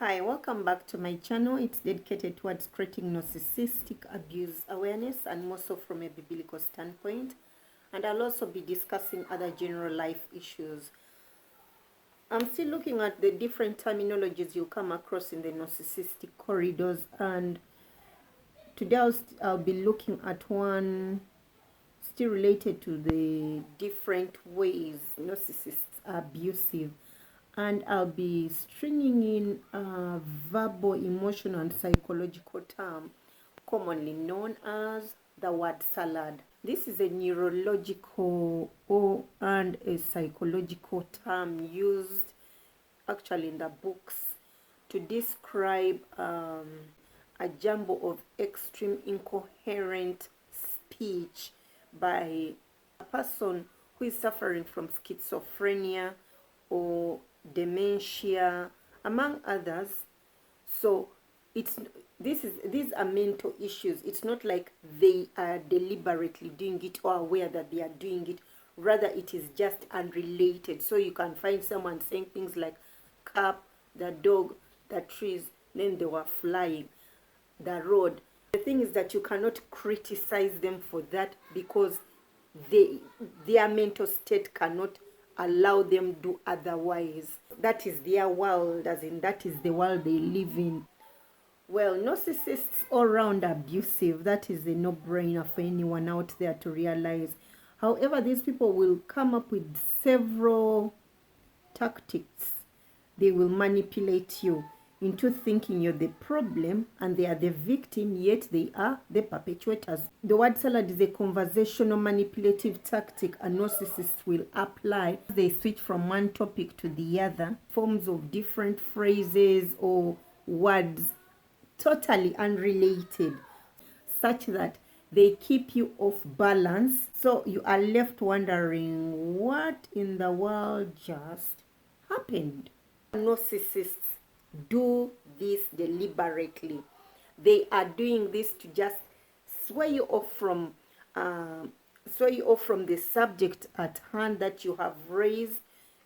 Hi, welcome back to my channel. It's dedicated towards creating narcissistic abuse awareness and more so from a biblical standpoint. And I'll also be discussing other general life issues. I'm still looking at the different terminologies you'll come across in the narcissistic corridors, and today I'll be looking at one still related to the different ways narcissists are abusive. And I'll be stringing in a verbal, emotional, and psychological term commonly known as the word salad. This is a neurological and a psychological term used actually in the books to describe a jumble of extreme incoherent speech by a person who is suffering from schizophrenia or dementia, among others. So these are mental issues. It's not like they are deliberately doing it or aware that they are doing it. Rather, it is just unrelated. So you can find someone saying things like cup, the dog, the trees, then they were flying, the road. The thing is that you cannot criticize them for that because their mental state cannot allow them do otherwise. That is their world, as in that is the world they live in. Well, narcissists all round abusive. That is a no-brainer for anyone out there to realize. However, these people will come up with several tactics. They will manipulate you into thinking you're the problem and they are the victim, yet they are the perpetrators. The word salad is a conversational manipulative tactic a narcissist will apply. They switch from one topic to the other, forms of different phrases or words totally unrelated, such that they keep you off balance. So you are left wondering what in the world just happened. Narcissists do this deliberately. They are doing this to just sway you off from the subject at hand that you have raised,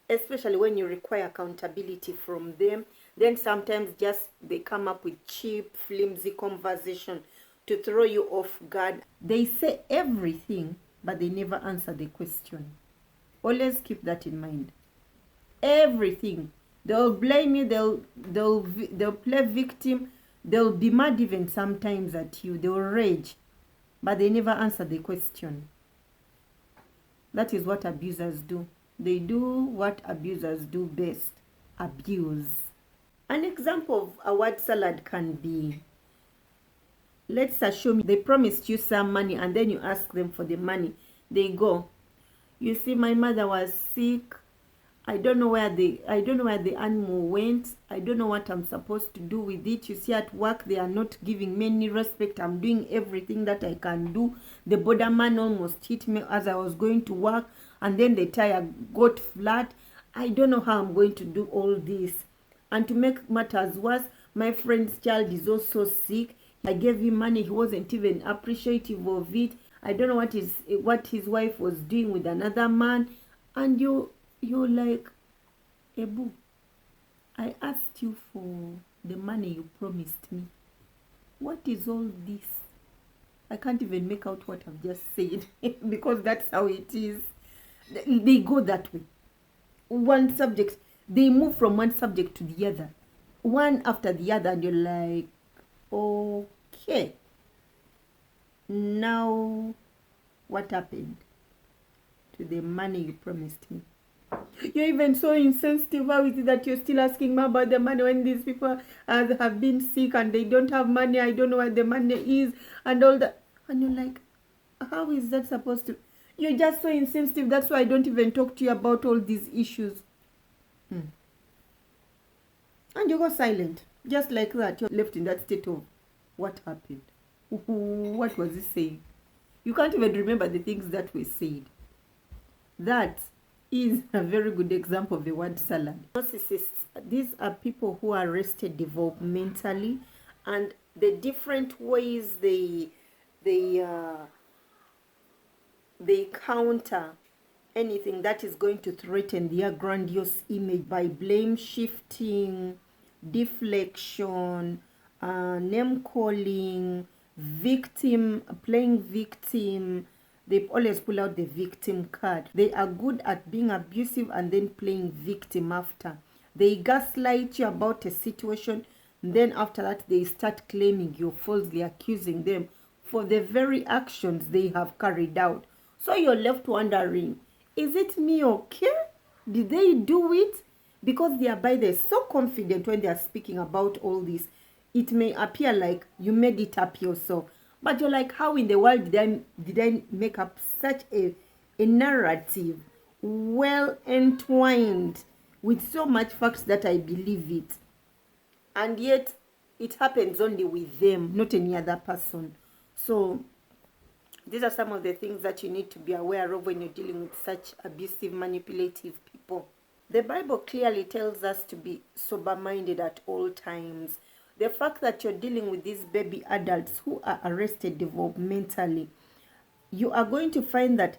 especially when you require accountability from them. Then sometimes just they come up with cheap, flimsy conversation to throw you off guard. They say everything, but they never answer the question. Always keep that in mind. Everything. They'll blame you, they'll play victim, they'll be mad even sometimes at you, they'll rage, but they never answer the question. That is what abusers do. They do what abusers do best: abuse. An example of a word salad can be, let's assume they promised you some money and then you ask them for the money. They go, you see, my mother was sick. I don't know where the animal went. I don't know what I'm supposed to do with it. You see, at work they are not giving me any respect. I'm doing everything that I can do. The borderman almost hit me as I was going to work, and then the tire got flat. I don't know how I'm going to do all this. And to make matters worse, my friend's child is also sick. I gave him money. He wasn't even appreciative of it. I don't know what his wife was doing with another man. And you're like, Ebu, I asked you for the money you promised me. What is all this? I can't even make out what I've just said because that's how it is. They go that way. One subject, they move from one subject to the other, one after the other, and you're like, okay, now what happened to the money you promised me? You're even so insensitive. How is it that you're still asking me about the money when these people have been sick and they don't have money? I don't know where the money is and all that. And you're like, how is that supposed to? You're just so insensitive. That's why I don't even talk to you about all these issues. And you go silent. Just like that. You're left in that state of, what happened? What was he saying? You can't even remember the things that were said. That is a very good example of the word salad. Narcissists, these are people who are rested developmentally, and the different ways they counter anything that is going to threaten their grandiose image by blame shifting, deflection, name calling, victim, playing victim. They always pull out the victim card. They are good at being abusive and then playing victim after. They gaslight you about a situation, and then after that they start claiming you're falsely accusing them for the very actions they have carried out. So you're left wondering, is it me okay? Did they do it? Because they're so confident when they are speaking about all this. It may appear like you made it up yourself. But you're like, how in the world did I make up such a narrative well entwined with so much facts that I believe it? And yet it happens only with them, not any other person. So these are some of the things that you need to be aware of when you're dealing with such abusive, manipulative people. The Bible clearly tells us to be sober-minded at all times. The fact that you're dealing with these baby adults who are arrested developmentally, you are going to find that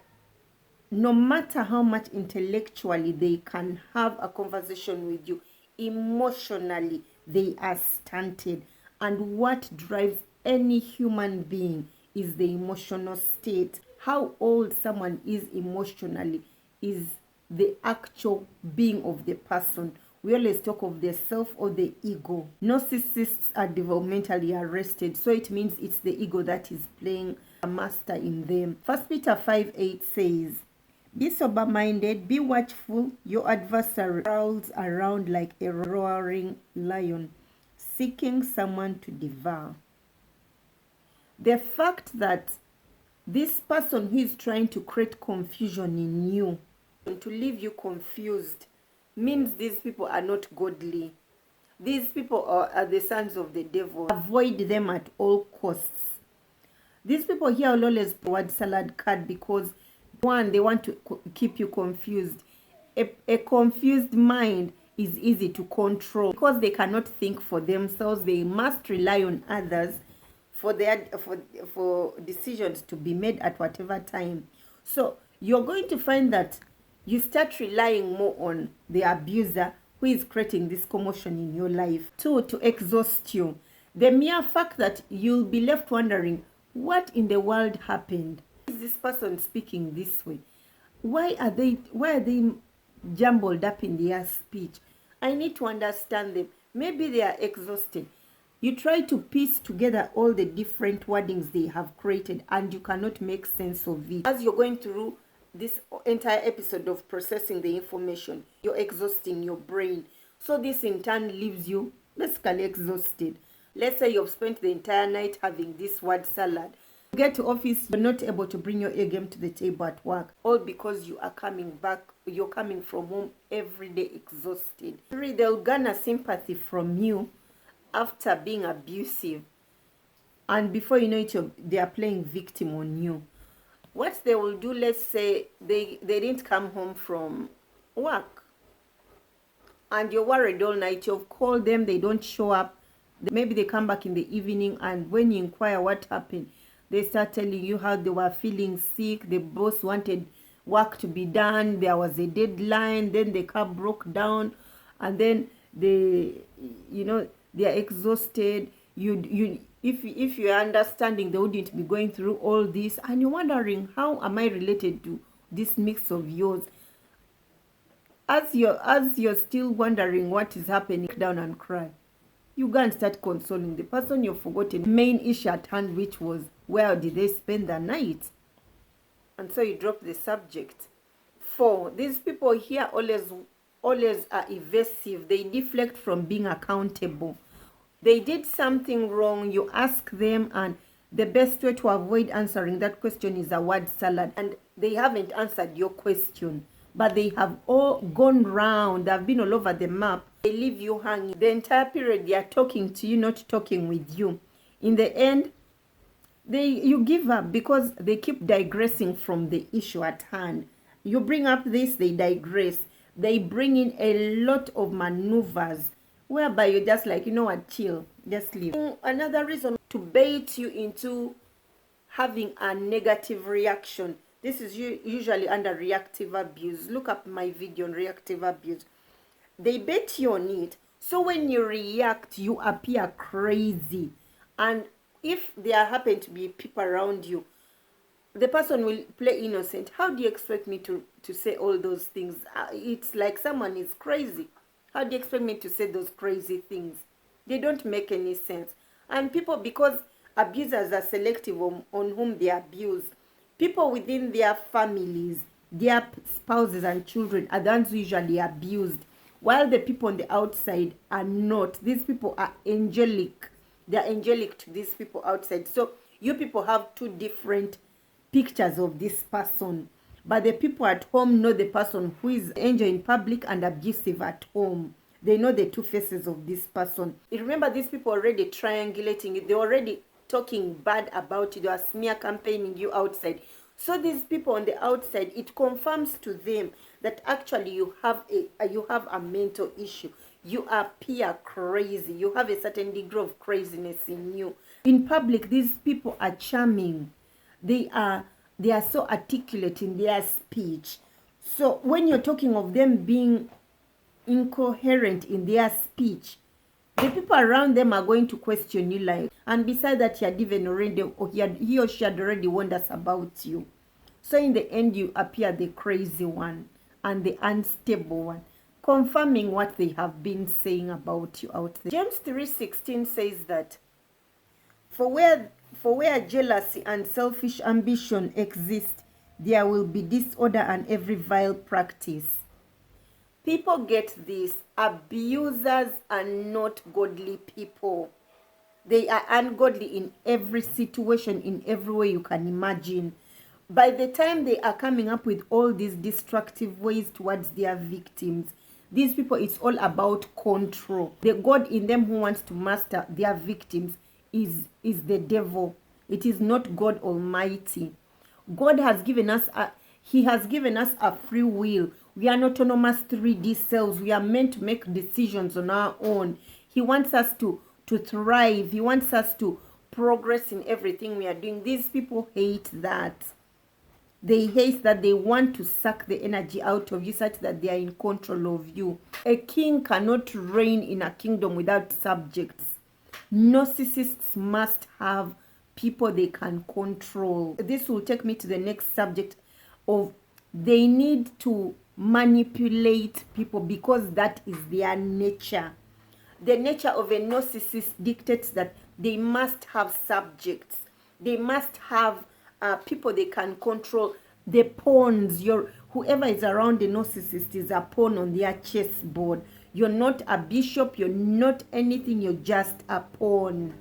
no matter how much intellectually they can have a conversation with you, emotionally they are stunted. And what drives any human being is the emotional state. How old someone is emotionally is the actual being of the person. We always talk of the self or the ego. Narcissists are developmentally arrested, so it means it's the ego that is playing a master in them. 1 Peter 5:8 says, be sober-minded, be watchful. Your adversary prowls around like a roaring lion, seeking someone to devour. The fact that this person who is trying to create confusion in you, and to leave you confused, means these people are not godly. These people are the sons of the devil. Avoid them at all costs. These people here will always word salad card because, one, they want to keep you confused. A confused mind is easy to control because they cannot think for themselves. They must rely on others for decisions to be made at whatever time. So you're going to find that you start relying more on the abuser who is creating this commotion in your life. Two, to exhaust you. The mere fact that you'll be left wondering, what in the world happened? Is this person speaking this way? Why are they jumbled up in their speech? I need to understand them. Maybe they are exhausted. You try to piece together all the different wordings they have created and you cannot make sense of it. As you're going through this entire episode of processing the information, you're exhausting your brain. So this in turn leaves you basically exhausted. Let's say you've spent the entire night having this word salad. You get to office, you're not able to bring your A game to the table at work. All because you are coming back, you're coming from home every day exhausted. They'll garner sympathy from you after being abusive. And before you know it, they are playing victim on you. What they will do, let's say they didn't come home from work and you're worried all night, you've called them, they don't show up. Maybe they come back in the evening, and when you inquire what happened, they start telling you how they were feeling sick, the boss wanted work to be done, there was a deadline, then the car broke down, and then they are exhausted. If you're understanding, they wouldn't be going through all this, and you're wondering, how am I related to this mix of yours? As you're still wondering what is happening, down and cry. You go and start consoling the person you've forgotten the main issue at hand, which was, where did they spend the night? And so you drop the subject. 4, these people here always are evasive. They deflect from being accountable. They did something wrong, you ask them, and the best way to avoid answering that question is a word salad. And they haven't answered your question, but they have all gone round. They've been all over the map. They leave you hanging. The entire period they are talking to you, not talking with you. In the end, you give up because they keep digressing from the issue at hand. You bring up this, they digress. They bring in a lot of maneuvers whereby you're just like, you know what, chill, just leave. Another reason to bait you into having a negative reaction. This is usually under reactive abuse. Look up my video on reactive abuse. They bait you on it So when you react, you appear crazy. And if there happen to be people around you, the person will play innocent. How do you expect me to say all those things? It's like someone is crazy. How do you expect me to say those crazy things? They don't make any sense. And people, because abusers are selective on whom they abuse, people within their families, their spouses and children are the ones usually abused, while the people on the outside are not. These people are angelic. They're angelic to these people outside. So you people have two different pictures of this person, but the people at home know the person who is angel in public and abusive at home. They know the two faces of this person. Remember, these people already triangulating it. They're already talking bad about you. They are smear campaigning you outside. So these people on the outside, it confirms to them that actually you have a mental issue. You appear crazy. You have a certain degree of craziness in you. In public, these people are charming. They are so articulate in their speech. So when you're talking of them being incoherent in their speech, the people around them are going to question you, like, and besides that, he had even already, or he or she had already warned us about you. So in the end, you appear the crazy one and the unstable one, confirming what they have been saying about you out there. James 3:16 says that for where jealousy and selfish ambition exist, there will be disorder and every vile practice. People get this. Abusers are not godly people. They are ungodly in every situation, in every way you can imagine. By the time they are coming up with all these destructive ways towards their victims, these people, it's all about control. The God in them who wants to master their victims is the devil. It is not God Almighty. God has given us He has given us a free will. We are not autonomous 3D cells. We are meant to make decisions on our own. He wants us to thrive. He wants us to progress in everything we are doing. These people hate that. They hate that. They want to suck the energy out of you such that they are in control of you. A king cannot reign in a kingdom without subjects. Narcissists must have people they can control. This will take me to the next subject of they need to manipulate people because that is their nature. The nature of a narcissist dictates that they must have subjects. They must have people they can control. The pawns, whoever is around the narcissist is a pawn on their chessboard. You're not a bishop, you're not anything, you're just a pawn.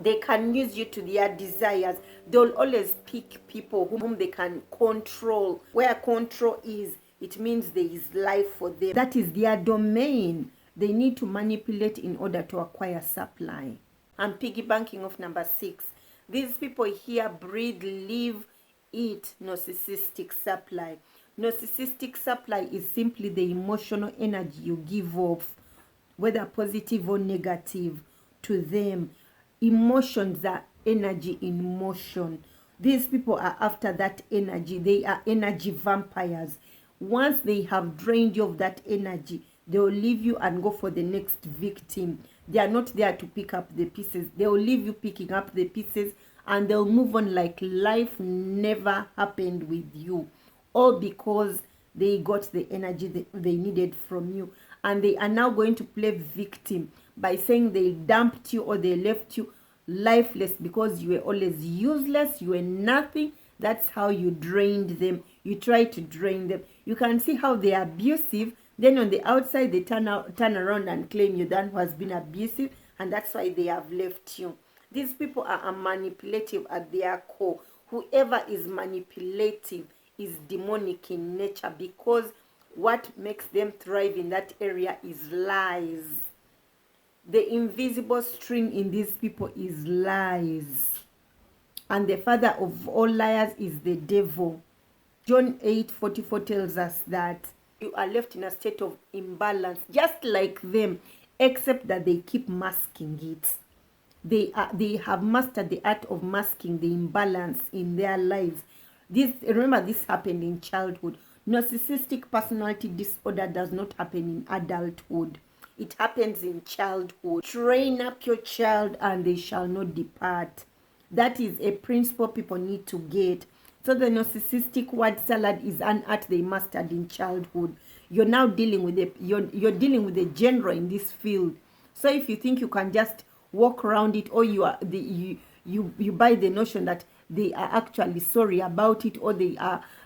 They can use you to their desires. They'll always pick people whom they can control. Where control is, it means there is life for them. That is their domain. They need to manipulate in order to acquire supply. I'm piggybacking off number 6. These people here breathe, live, eat narcissistic supply. Narcissistic supply is simply the emotional energy you give off, whether positive or negative, to them. Emotions are energy in motion. These people are after that energy. They are energy vampires. Once they have drained you of that energy, they will leave you and go for the next victim. They are not there to pick up the pieces. They will leave you picking up the pieces and they'll move on like life never happened with you. All because they got the energy they needed from you. And they are now going to play victim by saying they dumped you or they left you lifeless because you were always useless, you were nothing. That's how you drained them. You try to drain them. You can see how they are abusive. Then on the outside, they turn around and claim you're the one who has been abusive, and that's why they have left you. These people are manipulative at their core. Whoever is manipulative is demonic in nature because what makes them thrive in that area is lies. The invisible string in these people is lies. And the father of all liars is the devil. John 8:44 tells us that you are left in a state of imbalance, just like them, except that they keep masking it. They have mastered the art of masking the imbalance in their lives. Remember, this happened in childhood. Narcissistic personality disorder does not happen in adulthood. It happens in childhood. Train up your child and they shall not depart. That is a principle people need to get. So the narcissistic word salad is an art they mastered in childhood. You're now dealing with you're dealing with a genre in this field. So if you think you can just walk around it, or you buy the notion that they are actually sorry about it, or they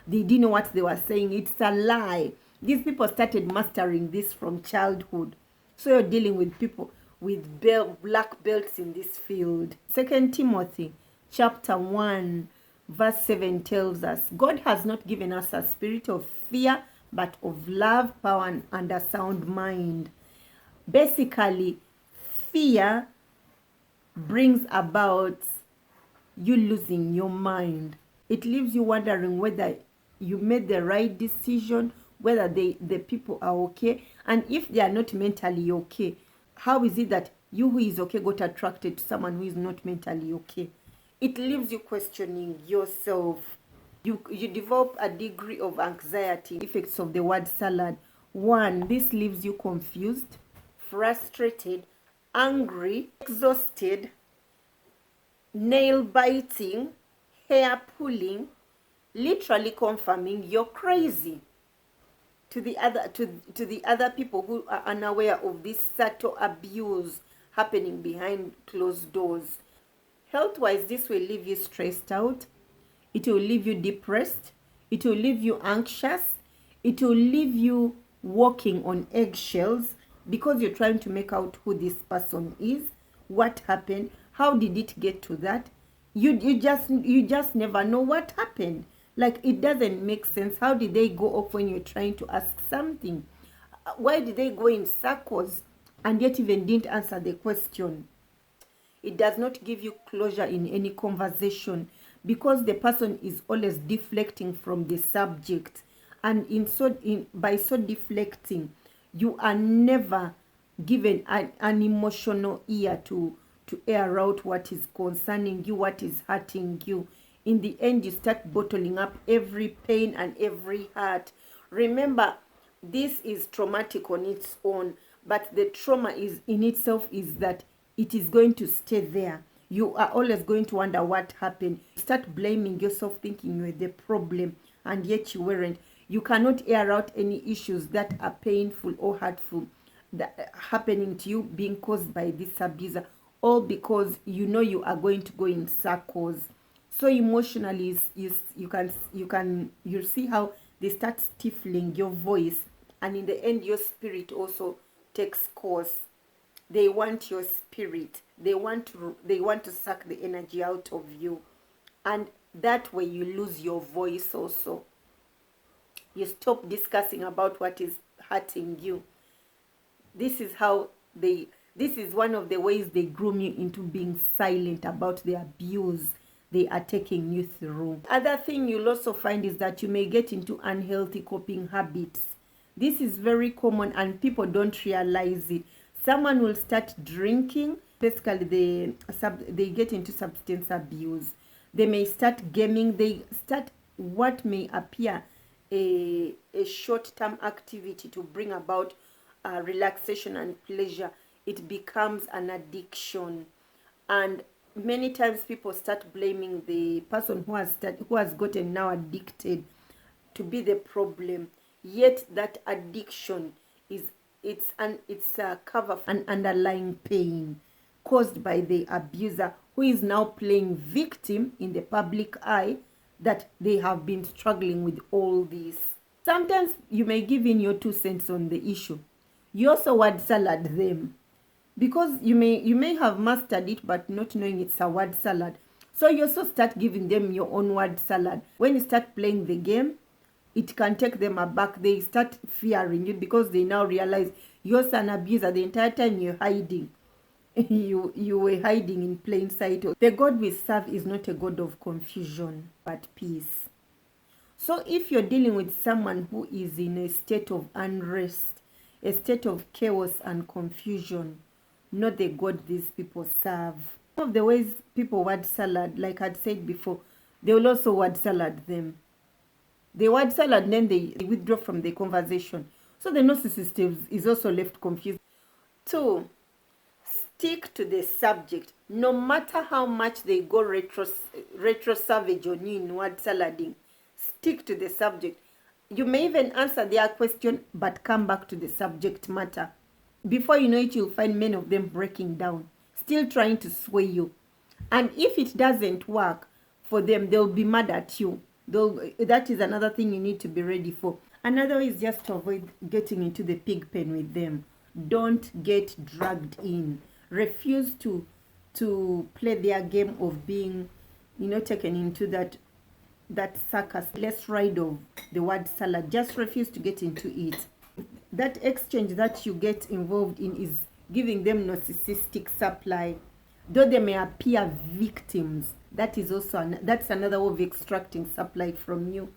didn't know what they were saying, it's a lie. These people started mastering this from childhood. So you're dealing with people with black belts in this field. 2 Timothy chapter 1 verse 7 tells us, God has not given us a spirit of fear, but of love, power, and a sound mind. Basically, fear brings about you losing your mind. It leaves you wondering whether you made the right decision, whether the people are okay. And if they are not mentally okay, how is it that you who is okay got attracted to someone who is not mentally okay? It leaves you questioning yourself. You develop a degree of anxiety. Effects of the word salad. 1, this leaves you confused, frustrated, angry, exhausted, nail biting, hair pulling, literally confirming you're crazy to the other people who are unaware of this subtle abuse happening behind closed doors. Health-wise, this will leave you stressed out. It will leave you depressed. It will leave you anxious. It will leave you walking on eggshells because you're trying to make out who this person is, what happened, how did it get to that. You just never know what happened. Like, it doesn't make sense. How did they go off when you're trying to ask something? Why did they go in circles and yet even didn't answer the question? It does not give you closure in any conversation because the person is always deflecting from the subject. And by so deflecting, you are never given an emotional ear to air out what is concerning you, what is hurting you. In the end, you start bottling up every pain and every hurt. Remember, this is traumatic on its own, but the trauma is in itself is that it is going to stay there. You are always going to wonder what happened. Start blaming yourself, thinking you were the problem, and yet you weren't. You cannot air out any issues that are painful or hurtful that are happening to you being caused by this abuser, all because you know you are going to go in circles. So emotionally, you see how they start stifling your voice, and in the end, your spirit also takes course. They want your spirit. They want to suck the energy out of you, and that way you lose your voice also. You stop discussing about what is hurting you. This is one of the ways they groom you into being silent about the abuse they are taking you through. Other thing you'll also find is that you may get into unhealthy coping habits. This is very common and people don't realize it. Someone will start drinking. Basically, they get into substance abuse. They may start gaming. They start what may appear a short-term activity to bring about relaxation and pleasure. It becomes an addiction, and many times people start blaming the person who has gotten now addicted to be the problem. Yet that addiction it's a cover for an underlying pain caused by the abuser, who is now playing victim in the public eye that they have been struggling with all this. Sometimes you may give in your 2 cents on the issue. You also word salad them, because you may have mastered it but not knowing it's a word salad. So you also start giving them your own word salad. When you start playing the game, it can take them aback. They start fearing you because they now realize you're an abuser. The entire time you're hiding. You were hiding in plain sight. The God we serve is not a God of confusion, but peace. So if you're dealing with someone who is in a state of unrest, a state of chaos and confusion, not the God these people serve. One of the ways people word salad, like I'd said before, they will also word salad them. They word salad, then they withdraw from the conversation. So the narcissist is also left confused. 2, stick to the subject. No matter how much they go retro savage on you in word salading, stick to the subject. You may even answer their question, but come back to the subject matter. Before you know it, you'll find many of them breaking down, still trying to sway you. And if it doesn't work for them, they'll be mad at you. That is another thing you need to be ready for. Another is just to avoid getting into the pig pen with them. Don't get dragged in. Refuse to play their game of being, taken into that circus. Let's ride of the word salad. Just refuse to get into it. That exchange that you get involved in is giving them narcissistic supply. Though they may appear victims, that's another way of extracting supply from you.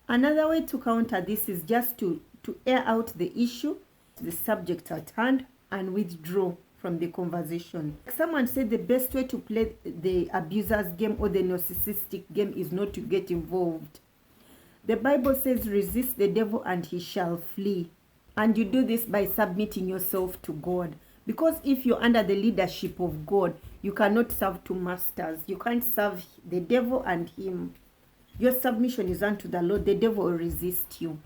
Another way to counter this is just to air out the issue, the subject at hand, and withdraw from the conversation. Someone said the best way to play the abuser's game or the narcissistic game is not to get involved. The Bible says, resist the devil and he shall flee. And you do this by submitting yourself to God. Because if you're under the leadership of God, you cannot serve two masters. You can't serve the devil and him. Your submission is unto the Lord. The devil will resist you.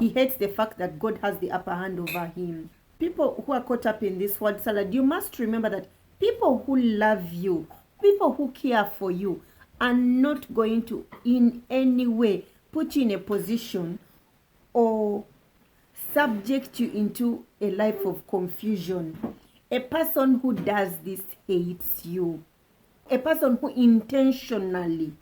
He hates the fact that God has the upper hand over him. People who are caught up in this word salad, you must remember that people who love you, people who care for you, are not going to in any way put you in a position or subject you into a life of confusion. A person who does this hates you. A person who intentionally,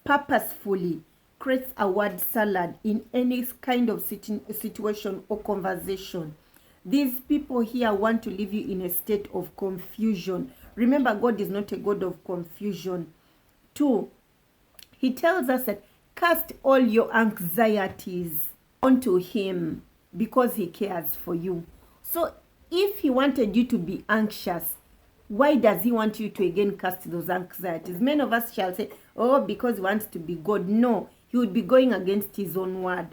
purposefully creates a word salad in any kind of situation or conversation. These people here want to leave you in a state of confusion. Remember, God is not a God of confusion. 2, he tells us that cast all your anxieties onto him because he cares for you. So if he wanted you to be anxious, why does he want you to again cast those anxieties? Many of us shall say, oh, because he wants to be God. No, he would be going against his own word.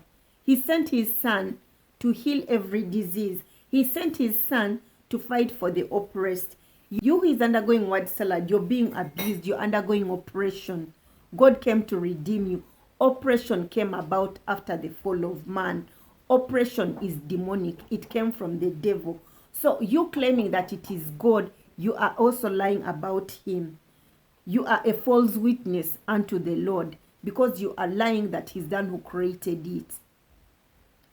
He sent his son to heal every disease. He sent his son to fight for the oppressed. You who is undergoing word salad, you're being abused, you're undergoing oppression. God came to redeem you. Oppression came about after the fall of man. Oppression is demonic. It came from the devil. So you claiming that it is God, you are also lying about him. You are a false witness unto the Lord because you are lying that he's the one who created it.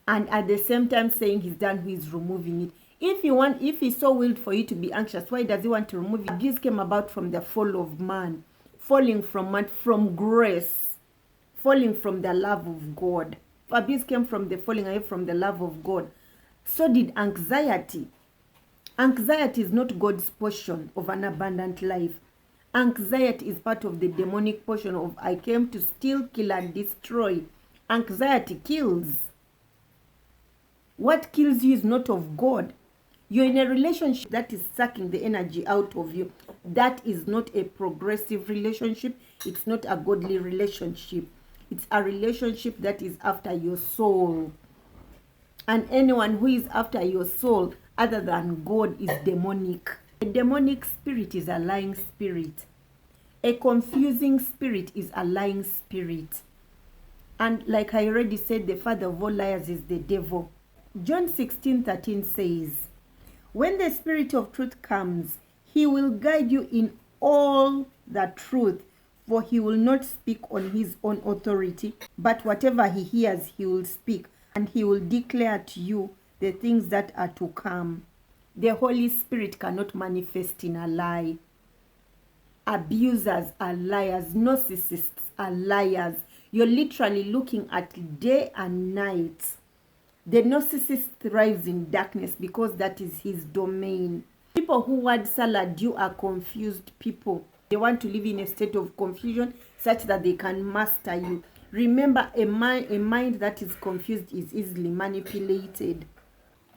And at the same time saying he's the one who is removing it. If he's so willed for you to be anxious, why does he want to remove it? Abuse came about from the fall of man. Falling from man, from grace. Falling from the love of God. Abuse came from the falling away from the love of God. So did anxiety. Anxiety is not God's portion of an abundant life. Anxiety is part of the demonic portion of I came to steal, kill, and destroy. Anxiety kills. What kills you is not of God. You're in a relationship that is sucking the energy out of you. That is not a progressive relationship. It's not a godly relationship. It's a relationship that is after your soul. And anyone who is after your soul other than God is demonic. A demonic spirit is a lying spirit. A confusing spirit is a lying spirit. And like I already said, the father of all liars is the devil. John 16:13 says, when the Spirit of truth comes, he will guide you in all the truth, for he will not speak on his own authority, but whatever he hears, he will speak, and he will declare to you the things that are to come. The Holy Spirit cannot manifest in a lie. Abusers are liars. Narcissists are liars. You're literally looking at day and night. The narcissist thrives in darkness because that is his domain. People who word salad you are confused people. They want to live in a state of confusion such that they can master you. Remember, a mind that is confused is easily manipulated.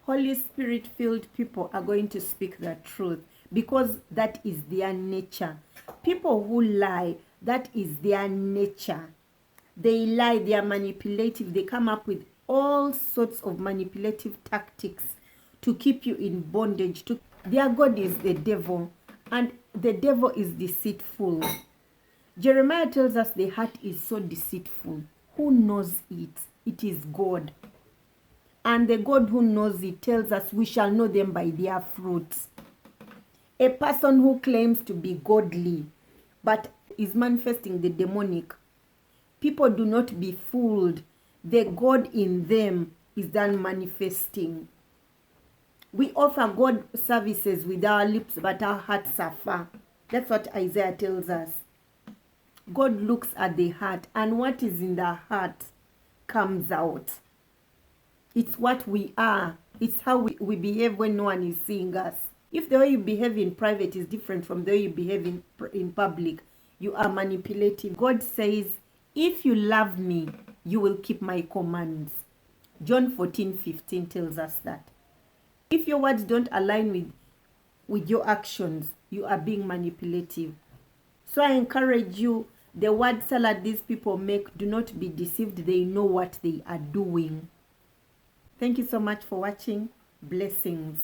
Holy Spirit filled people are going to speak the truth because that is their nature. People who lie, that is their nature. They lie, they are manipulative, they come up with all sorts of manipulative tactics to keep you in bondage. Their God is the devil, and the devil is deceitful. Jeremiah tells us the heart is so deceitful. Who knows it? It is God. And the God who knows it tells us we shall know them by their fruits. A person who claims to be godly but is manifesting the demonic, people do not be fooled. The God in them is done manifesting. We offer God services with our lips, but our hearts are far. That's what Isaiah tells us. God looks at the heart, and what is in the heart comes out. It's what we are. It's how we behave when no one is seeing us. If the way you behave in private is different from the way you behave in public, you are manipulative. God says, if you love me, you will keep my commands. John 14:15 tells us that. If your words don't align with your actions, you are being manipulative. So I encourage you, the word salad these people make, do not be deceived. They know what they are doing. Thank you so much for watching. Blessings.